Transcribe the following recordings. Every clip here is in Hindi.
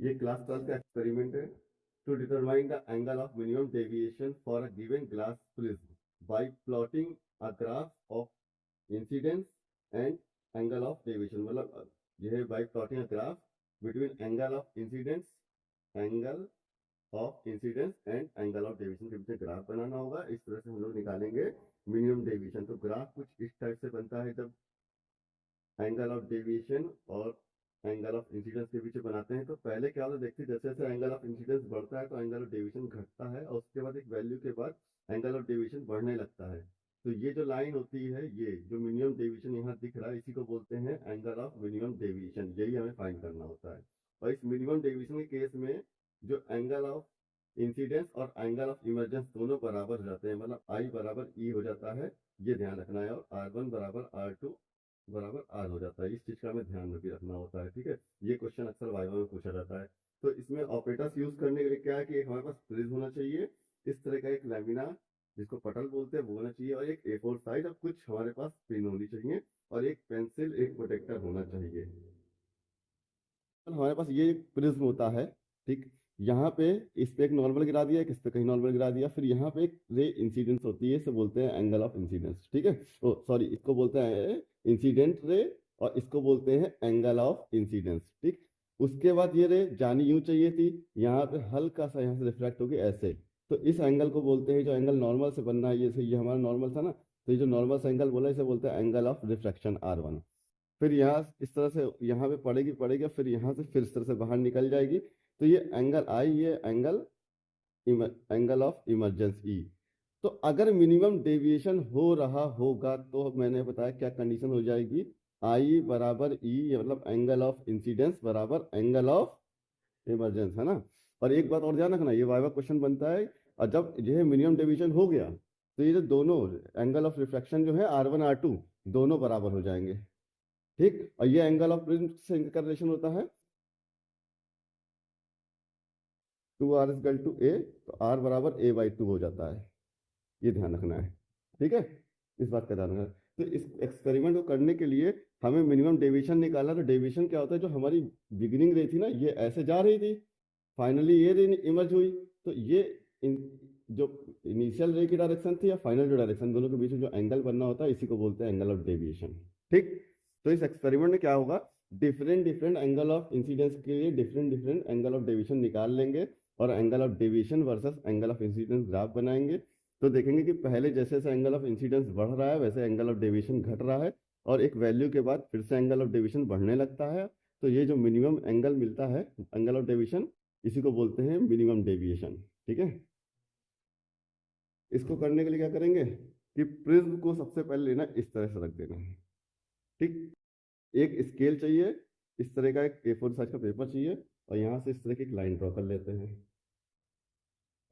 ये क्लास 12 का एक्सपेरिमेंट है। To determine the angle of minimum deviation for a given glass prism by plotting a graph of incidence and angle of deviation, मतलब ये है by plotting a graph between angle of incidence and angle of deviation के बीच में ग्राफ बनाना होगा। इस तरह से हम लोग निकालेंगे मिनिमम डेविएशन। तो ग्राफ कुछ इस टाइप से बनता है जब एंगल ऑफ डेविएशन और एंगल ऑफ इंसिडेंस के बीच में बनाते हैं। तो पहले क्या होता है, देखते जैसे जैसे एंगल ऑफ इंसिडेंस बढ़ता है तो एंगल ऑफ डेविएशन घटता है, और उसके बाद एक वैल्यू के बाद एंगल ऑफ डेविएशन बढ़ने लगता है। तो ये जो लाइन होती है, ये जो मिनिमम डेविएशन यहाँ दिख रहा है, इसी को बोलते हैं एंगल ऑफ मिनिमम डेविएशन। यही हमें फाइंड करना होता है। और इस मिनिमम डेविएशन के केस में जो एंगल ऑफ इंसिडेंस और एंगल ऑफ इमरजेंस दोनों बराबर हो जाते हैं, मतलब आई बराबर ई हो जाता है, ये ध्यान रखना है। और R1 बराबर R2 बराबर आर हो जाता है। इस चीज का हमें ध्यान भी रखना होता है, ठीक है। ये क्वेश्चन अक्सर वाइवा में पूछा जाता है। तो इसमें ऑपरेटर्स यूज करने के लिए क्या है कि एक हमारे पास प्रिज्म होना चाहिए, इस तरह का एक लैमिना जिसको पटल बोलते हैं वो होना चाहिए, और एक A4 साइज, और कुछ हमारे पास पिन होनी चाहिए, और एक पेंसिल, एक प्रोटेक्टर होना चाहिए। तो हमारे पास ये एक प्रिज्म होता है, ठीक। यहाँ पे इस पे एक नॉर्मल गिरा दिया, इस पे कहीं नॉर्मल गिरा दिया, फिर यहाँ पे एक रे इंसिडेंस होती है, इसे बोलते हैं एंगल ऑफ इंसिडेंस, ठीक है। ओ सॉरी, इसको बोलते हैं इंसिडेंट रे, और इसको बोलते हैं एंगल ऑफ इंसिडेंस, ठीक। उसके बाद ये रे जानी यूं चाहिए थी, यहाँ पे हल्का सा यहाँ से रिफ्लेक्ट होगी ऐसे। तो इस एंगल को बोलते हैं, जो एंगल नॉर्मल से बनना है, ये हमारा नॉर्मल था ना, तो ये जो नॉर्मल से एंगल बोला, इसे बोलते हैं एंगल ऑफ रिफ्लेक्शन R1। फिर यहाँ इस तरह से यहाँ पे पड़ेगी पड़ेगी, फिर यहाँ से फिर इस तरह से बाहर निकल जाएगी। तो ये एंगल आई, ये एंगल ऑफ इमरजेंस ई। तो अगर मिनिमम डेविएशन हो रहा होगा तो मैंने बताया क्या कंडीशन हो जाएगी, आई बराबर ई, मतलब एंगल ऑफ इंसिडेंस बराबर एंगल ऑफ इमरजेंस, है ना। और एक बात और ध्यान रखना, ये वाइवा क्वेश्चन बनता है, और जब यह मिनिमम डेविएशन हो गया तो ये जो दोनों एंगल ऑफ रिफ्लेक्शन जो है R1 R2 दोनों बराबर हो जाएंगे, ठीक। और ये एंगल ऑफ प्रिज्म से इनका रिलेशन होता है 2R इक्वल टू A, तो R बराबर A/2 हो जाता है। ये ध्यान रखना है, ठीक है। इस बात का ध्यान रखना है। तो इस एक्सपेरिमेंट को करने के लिए हमें मिनिमम डेविएशन निकालना। तो डेविएशन क्या होता है, जो हमारी बिगिनिंग रे थी ना, ये ऐसे जा रही थी, फाइनली ये रे इमर्ज हुई। तो ये जो इनिशियल रे की डायरेक्शन थी या फाइनल जो डायरेक्शन, दोनों के बीच में जो एंगल बनना होता है, इसी को बोलते हैं एंगल ऑफ डेविएशन, ठीक। तो इस एक्सपेरिमेंट में क्या होगा, different different angle of incidence के लिए different different angle of deviation निकाल लेंगे, और angle of deviation versus angle of incidence graph बनाएंगे। तो देखेंगे कि पहले जैसे जैसे एंगल ऑफ इंसिडेंस बढ़ रहा है, वैसे एंगल ऑफ डेविएशन घट रहा है, और एक वैल्यू के बाद फिर से एंगल ऑफ डेविएशन बढ़ने लगता है। तो ये जो मिनिमम एंगल मिलता है, एंगल ऑफ डेविएशन, इसी को बोलते हैं मिनिमम डेविएशन, ठीक है। इसको करने के लिए क्या करेंगे कि प्रिज्म को सबसे पहले लेना, इस तरह से रख देना है, ठीक। एक स्केल चाहिए, इस तरह का एक A4 साइज का पेपर चाहिए, और यहाँ से इस तरह की एक लाइन ड्रॉ कर लेते हैं।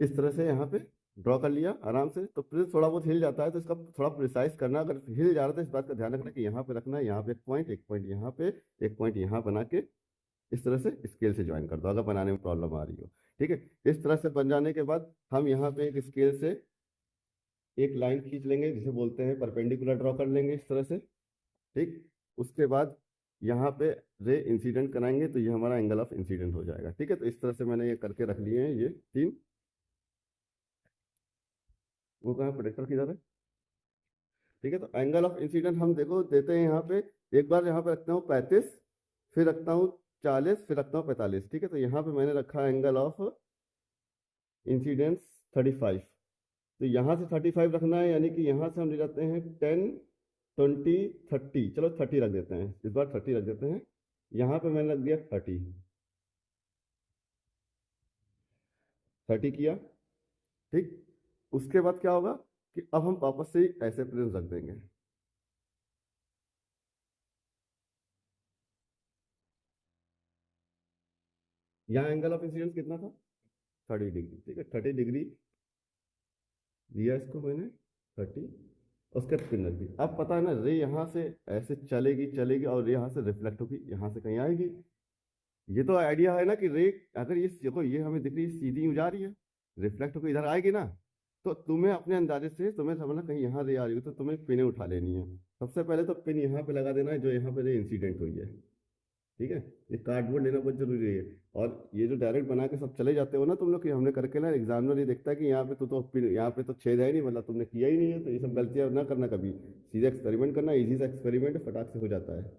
इस तरह से यहाँ पे ड्रॉ कर लिया आराम से। तो प्रिज्म थोड़ा बहुत हिल जाता है, तो इसका थोड़ा प्रिसाइज करना। अगर हिल जा रहा है तो इस बात का ध्यान रखना कि यहाँ पे रखना है, यहाँ पे एक पॉइंट यहाँ पे, एक पॉइंट यहाँ बना के इस तरह से स्केल से ज्वाइन कर दो, अगर बनाने में प्रॉब्लम आ रही हो, ठीक है। इस तरह से बन जाने के बाद हम यहाँ पे एक स्केल से एक लाइन खींच लेंगे, जिसे बोलते हैं परपेंडिकुलर, ड्रॉ कर लेंगे इस तरह से, ठीक। उसके बाद यहाँ पे रे इंसिडेंट कराएंगे, तो ये हमारा एंगल ऑफ इंसिडेंट हो जाएगा, ठीक है। तो इस तरह से मैंने ये करके रख लिए हैं, ये तीन। वो कहाँ प्रोटेक्टर किधर है, ठीक है। तो एंगल ऑफ इंसिडेंट हम देखो देते हैं यहाँ पे, एक बार यहाँ पे रखता हूँ 35, फिर रखता हूँ 40, फिर रखता हूँ 45, ठीक है। तो यहाँ पे मैंने रखा एंगल ऑफ इंसिडेंस 35। तो यहाँ से 35 रखना है, यानी कि यहाँ से हम ले जाते हैं 10, 20, 30, चलो 30 रख देते हैं, इस बार 30 रख देते हैं। यहाँ पे मैंने रख दिया 30 किया, ठीक। उसके बाद क्या होगा कि अब हम वापस से ऐसे प्लेन रख देंगे। यहाँ एंगल ऑफ इंसिडेंस कितना था, 30 डिग्री, ठीक है। 30 डिग्री दिया इसको मैंने, 30। उसके पिन रख दी। अब पता है ना, रे यहाँ से ऐसे चलेगी चलेगी, और यहाँ से रिफ्लेक्ट होगी, यहाँ से कहीं आएगी। ये तो आइडिया है ना कि रे, अगर ये देखो, ये हमें दिख रही है सीधी यूं जा रही है, रिफ्लेक्ट होकर इधर आएगी ना। तो तुम्हें अपने अंदाजे से तुम्हें समझना कहीं यहाँ रे आ रही हो, तो तुम्हें पिने उठा लेनी है। सबसे पहले तो पिन यहाँ पे लगा देना है, जो यहाँ पे रे इंसिडेंट हुई है, ठीक है, ये कार्डबोर्ड लेना बहुत जरूरी है। और ये जो डायरेक्ट बना के सब चले जाते हो ना तुम लोग, कि हमने करके ना, एग्जामिनर ये देखता है कि यहाँ पे यहाँ पे तो छेद है ही नहीं, मतलब तुमने किया ही नहीं है। तो ये सब गलतियां ना करना कभी, सीधे एक्सपेरिमेंट करना, इजी सा एक्सपेरिमेंट फटाक से हो जाता है।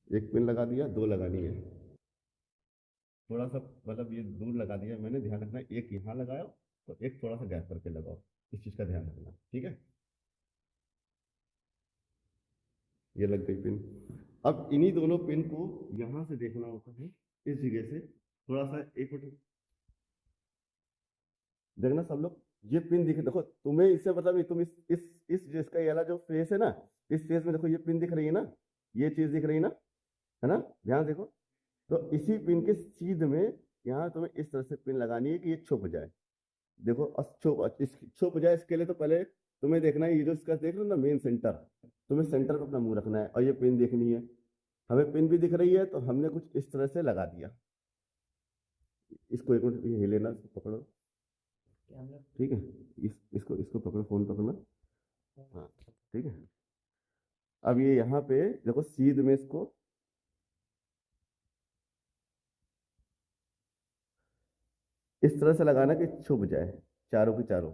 एक पिन लगा दिया, दो लगानी है, थोड़ा सा मतलब ये दूर लगा दिया मैंने, ध्यान रखना एक यहाँ लगाओ तो एक थोड़ा सा गैप करके लगाओ, इस चीज का ध्यान रखना, ठीक है। ये लग गई पिन। अब इन्हीं दोनों पिन को यहाँ से देखना होता है, इस जगह से थोड़ा सा, एक मिनट देखना सब लोग। ये पिन दिख, देखो तुम्हें इससे मतलब नहीं, तुम इस जिसका ये वाला जो फेस है ना, इस फेस में देखो ये पिन दिख रही है ना, ये चीज दिख रही है ना, ध्यान देखो। तो इसी पिन के सीध में यहाँ तुम्हें इस तरह से पिन लगानी है कि ये छुप जाए। देखो छुप जाए, इसके लिए तो पहले तुम्हें देखना है, ये जो इसका देख रहे हो ना मेन सेंटर, तुम्हें सेंटर पे अपना मुंह रखना है और ये पिन देखनी है। हमें पिन भी दिख रही है तो हमने कुछ इस तरह से लगा दिया। इसको एक मिनट ये हिले ना, इसको पकड़ो, ठीक है। इसको इसको पकड़ो, फोन पकड़ना, हाँ ठीक है। अब ये यहाँ पे देखो सीध में इसको इस तरह से लगाना कि छुप जाए चारों की चारों।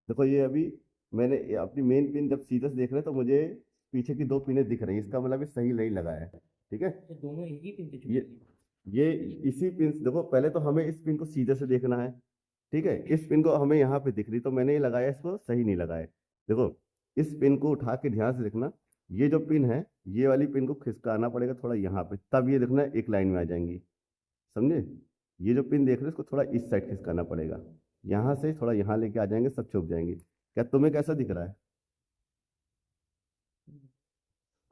देखो ये अभी मैंने अपनी मेन पिन जब सीधा से देख रहे हैं तो मुझे पीछे की दो पिनें दिख रही हैं, इसका मतलब ये सही नहीं लगा है, ठीक है। तो दोनों एक ही पिन पे ये ये इसी पिन, देखो पहले तो हमें इस पिन को सीधे से देखना है, ठीक है। इस पिन को हमें यहाँ पे दिख रही, तो मैंने ये लगाया, इसको सही नहीं लगाया। देखो इस पिन को उठा के ध्यान से देखना, ये जो पिन है, ये वाली पिन को खिसकाना पड़ेगा थोड़ा यहाँ पे, तब ये देखना एक लाइन में आ जाएंगी, समझे। ये जो पिन देख रहे हो इसको थोड़ा इस साइड खिसकाना पड़ेगा, यहाँ से थोड़ा यहाँ लेके आ जाएंगे, सब छुप जाएंगे। क्या तुम्हें कैसा दिख रहा है?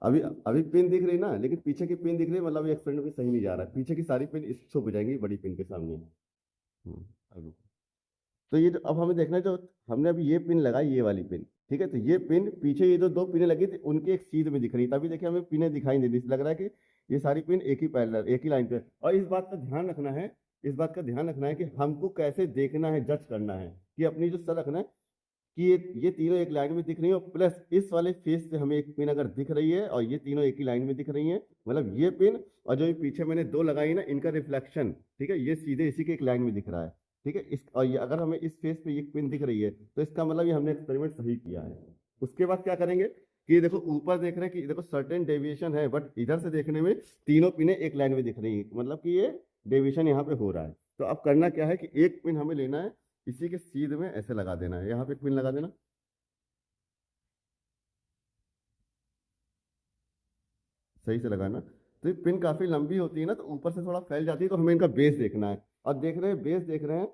अभी अभी पिन दिख रही ना, लेकिन पीछे की पिन दिख रही है, मतलब ये एक्सपेरिमेंट भी सही नहीं जा रहा है, पीछे की सारी पिन इस छुप जाएंगी बड़ी पिन के सामने। अब रुको। तो ये जो अब हमें देखना है, जो हमने अभी ये पिन लगाई, ये वाली पिन, ठीक है। तो ये पिन पीछे ये जो दो पिनें लगी थी उनके एक सीध में दिख रही, तभी देखिए हमें पिनें दिखाई नहीं दी, लग रहा है कि ये सारी पिन एक ही पैरेलल, एक ही लाइन पे। और इस बात का ध्यान रखना है, इस बात का ध्यान रखना है कि हमको कैसे देखना है, जज करना है कि अपनी जो सर रखना है कि ये तीनों एक लाइन में दिख रही है, और प्लस इस वाले फेस से हमें एक पिन अगर दिख रही है और ये तीनों एक ही लाइन में दिख रही है, मतलब ये पिन और जो ये पीछे मैंने दो लगाई ना, इनका रिफ्लेक्शन, ठीक है, ये सीधे इसी के एक लाइन में दिख रहा है, ठीक है। इस और ये अगर हमें इस फेस पे एक पिन दिख रही है तो इसका मतलब ये हमने एक्सपेरिमेंट सही किया है। उसके बाद क्या करेंगे कि देखो ऊपर देख रहे हैं कि देखो सर्टेन डेविएशन है, बट इधर से देखने में तीनों पिनें एक लाइन में दिख रही है, मतलब कि ये डेविएशन यहाँ पे हो रहा है। तो अब करना क्या है कि एक पिन हमें लेना है, इसी के सीध में ऐसे लगा देना है, यहाँ पे एक पिन लगा देना, सही से लगाना। तो ये पिन काफी लंबी होती है ना, तो ऊपर से थोड़ा फैल जाती है, तो हमें इनका बेस देखना है। और देख रहे हैं बेस देख रहे हैं,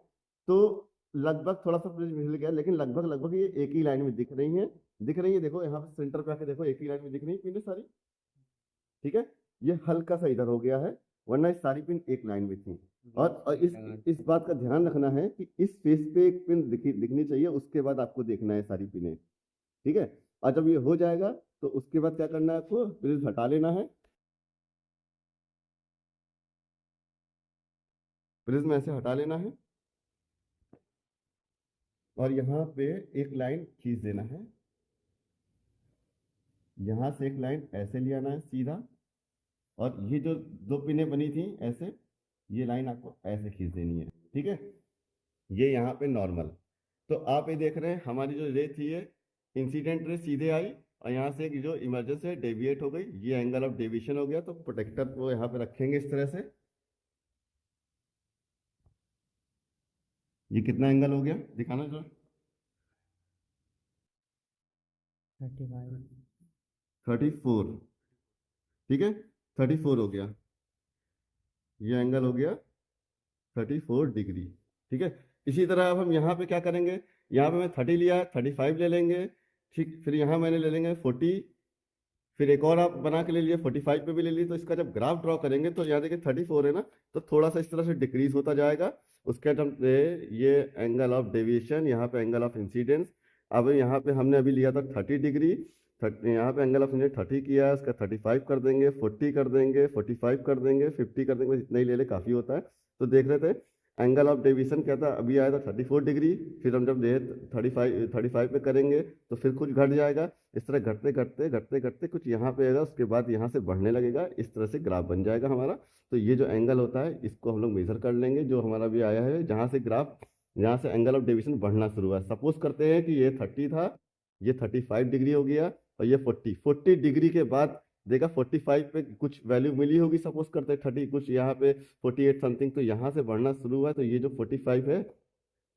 तो लगभग थोड़ा सा पेज हिल गया, लेकिन लगभग लगभग ये एक ही लाइन में दिख रही है, दिख रही है। देखो यहाँ पे सेंटर पे आके देखो, एक ही लाइन में दिख रही है पिन सारी, ठीक है। ये हल्का सा इधर हो गया है, वरना ये सारी पिन एक लाइन में थी। और इस बात का ध्यान रखना है कि इस फेस पे एक पिन दिखनी चाहिए, उसके बाद आपको देखना है सारी पिनें, ठीक है। और जब ये हो जाएगा तो उसके बाद क्या करना है, आपको प्रिज्म हटा लेना है, प्रिज्म ऐसे हटा लेना है, और यहाँ पे एक लाइन खींच देना है, यहाँ से एक लाइन ऐसे ले आना है सीधा, और ये जो दो पिनें बनी थी ऐसे, ये लाइन आपको ऐसे खींच देनी है, ठीक है। ये यहाँ पे नॉर्मल। तो आप ये देख रहे हैं हमारी जो रे थी ये इंसिडेंट रे सीधे आई, और यहाँ से जो इमरजेंस है डेविएट हो गई, ये एंगल ऑफ डेविएशन हो गया। तो प्रोटेक्टर को यहाँ पे रखेंगे इस तरह से, ये कितना एंगल हो गया दिखाना जरा, 35। 34, ठीक है, 34 हो गया, ये एंगल हो गया 34 डिग्री, ठीक है। इसी तरह अब हम यहाँ पे क्या करेंगे, यहाँ पे मैं 30 लिया, 35 ले लेंगे, ठीक। फिर यहाँ मैंने ले लेंगे 40, फिर एक और आप बना के ले लिए 45 पे भी ले लिए। तो इसका जब ग्राफ ड्रॉ करेंगे तो यहाँ देखिए 34 है ना, तो थोड़ा सा इस तरह से डिक्रीज होता जाएगा। उसके बाद हम ये एंगल ऑफ डेविएशन, यहाँ पे एंगल ऑफ इंसिडेंस, अब यहाँ पे हमने अभी लिया था 30 डिग्री, यहाँ पे एंगल ऑफ इंसिडेंस 30 किया है, उसका 35 कर देंगे, 40 कर देंगे, 45 कर देंगे, 50 कर देंगे, इतना ही ले ले काफ़ी होता है। तो देख रहे थे एंगल ऑफ डेविएशन क्या था, अभी आया था 34 डिग्री, फिर हम जब 35 पे करेंगे तो फिर कुछ घट जाएगा, इस तरह घटते घटते घटते घटते कुछ यहाँ पे आएगा, उसके बाद यहाँ से बढ़ने लगेगा, इस तरह से ग्राफ बन जाएगा हमारा। तो ये जो एंगल होता है इसको हम लोग मेजर कर लेंगे, जो हमारा भी आया है, जहाँ से ग्राफ, यहाँ से एंगल ऑफ डेविएशन बढ़ना शुरू हुआ। सपोज करते हैं कि ये 30 था, ये 35 डिग्री हो गया, और ये 40 डिग्री के बाद देखा 45 पे कुछ वैल्यू मिली होगी, सपोज करते हैं 30 कुछ यहाँ पे 48 समथिंग, तो यहाँ से बढ़ना शुरू हुआ, तो ये जो 45 है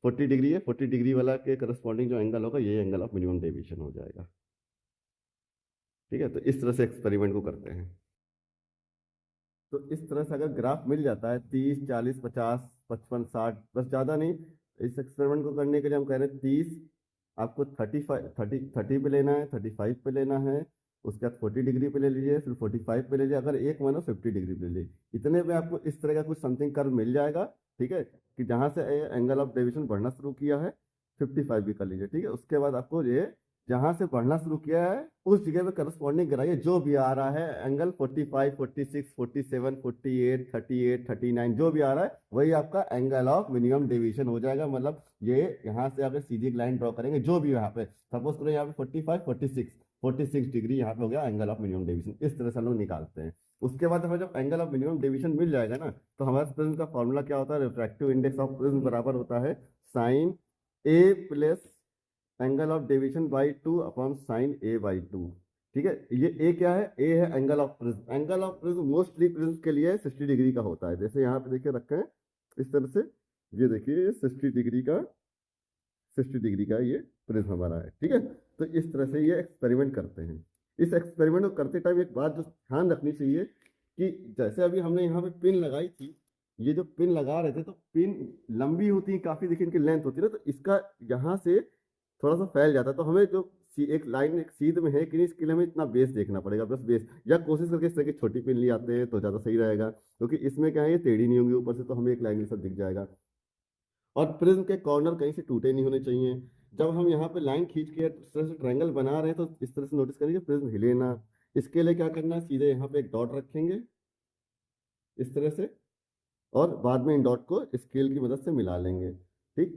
40 डिग्री है, 40 डिग्री वाला के करस्पॉन्डिंग जो एंगल होगा ये एंगल ऑफ मिनिमम डेविएशन हो जाएगा। ठीक है, तो इस तरह से एक्सपेरिमेंट को करते हैं। तो इस तरह से अगर ग्राफ मिल जाता है 30, 40, 50, 55, 60, बस ज़्यादा नहीं, इस एक्सपेरिमेंट को करने के लिए हम कह रहे हैं 30, आपको 30 पे लेना है, 35 पे लेना है, उसके बाद 40 डिग्री पे ले लीजिए, फिर 45 पे ले लीजिए, अगर एक मानो 50 डिग्री पे ले लीजिए, इतने पे आपको इस तरह का कुछ समथिंग कर्व मिल जाएगा। ठीक है, कि जहाँ से एंगल ऑफ डेविएशन बढ़ना शुरू किया है 55 भी कर लीजिए। ठीक है, उसके बाद आपको ये जहां से बढ़ना शुरू किया है उस जगह पे करस्पॉन्डिंग कराइए, जो भी आ रहा है एंगल 45, 46, 47, 48, 38, 39 जो भी आ रहा है वही आपका एंगल ऑफ मिनिमम डेविएशन हो जाएगा। मतलब ये यहाँ से आप एक सीधी एक लाइन ड्रॉ करेंगे, जो भी यहाँ पे सपोज करें यहाँ पे 45, 46 डिग्री यहाँ पे हो गया एंगल ऑफ मिनिमम डेविएशन। इस तरह से हम लोग निकालते हैं। उसके बाद हमें जब एंगल ऑफ मिनिमम डेविएशन मिल जाएगा ना, तो हमारे प्रिज्म का फॉर्मूला क्या होता है, रिफ्रैक्टिव इंडेक्स ऑफ प्रिज्म बराबर होता है sine A plus angle of deviation by 2 upon sine A by 2। ठीक है, ये ए क्या है, ए है angle of prism. Angle of prism mostly prism के लिए 60 डिग्री का होता है, जैसे यहाँ पे देखिए रखे हैं इस तरह से, ये देखिए 60 डिग्री का ये प्रिज्म हमारा है। ठीक है, तो इस तरह से ये एक्सपेरिमेंट करते हैं। इस एक्सपेरिमेंट को करते टाइम एक बात जो ध्यान रखनी चाहिए कि जैसे अभी हमने यहाँ पे पिन लगाई थी, ये जो पिन लगा रहे थे तो पिन लंबी होती है काफी, देखिए इनकी लेंथ होती है ना, तो इसका यहाँ से थोड़ा सा फैल जाता है, तो हमें जो एक लाइन एक सीध में है कि नहीं, इसके लिए हमें इतना बेस देखना पड़ेगा, बस बेस, या कोशिश करके इस तरह की छोटी पिन ले आते हैं तो ज़्यादा सही रहेगा, क्योंकि इसमें क्या है ये टेढ़ी नहीं होंगी ऊपर से, तो हमें एक लाइन जैसा दिख जाएगा। और प्रिज्म के कॉर्नर कहीं से टूटे नहीं होने चाहिए। जब हम यहाँ पे लाइन खींच के इस तरह से ट्रायंगल बना रहे हैं तो इस तरह से नोटिस करेंगे प्रिज्म हिले ना। इसके लिए क्या करना है, सीधे यहाँ पे एक डॉट रखेंगे इस तरह से, और बाद में इन डॉट को स्केल की मदद से मिला लेंगे। ठीक।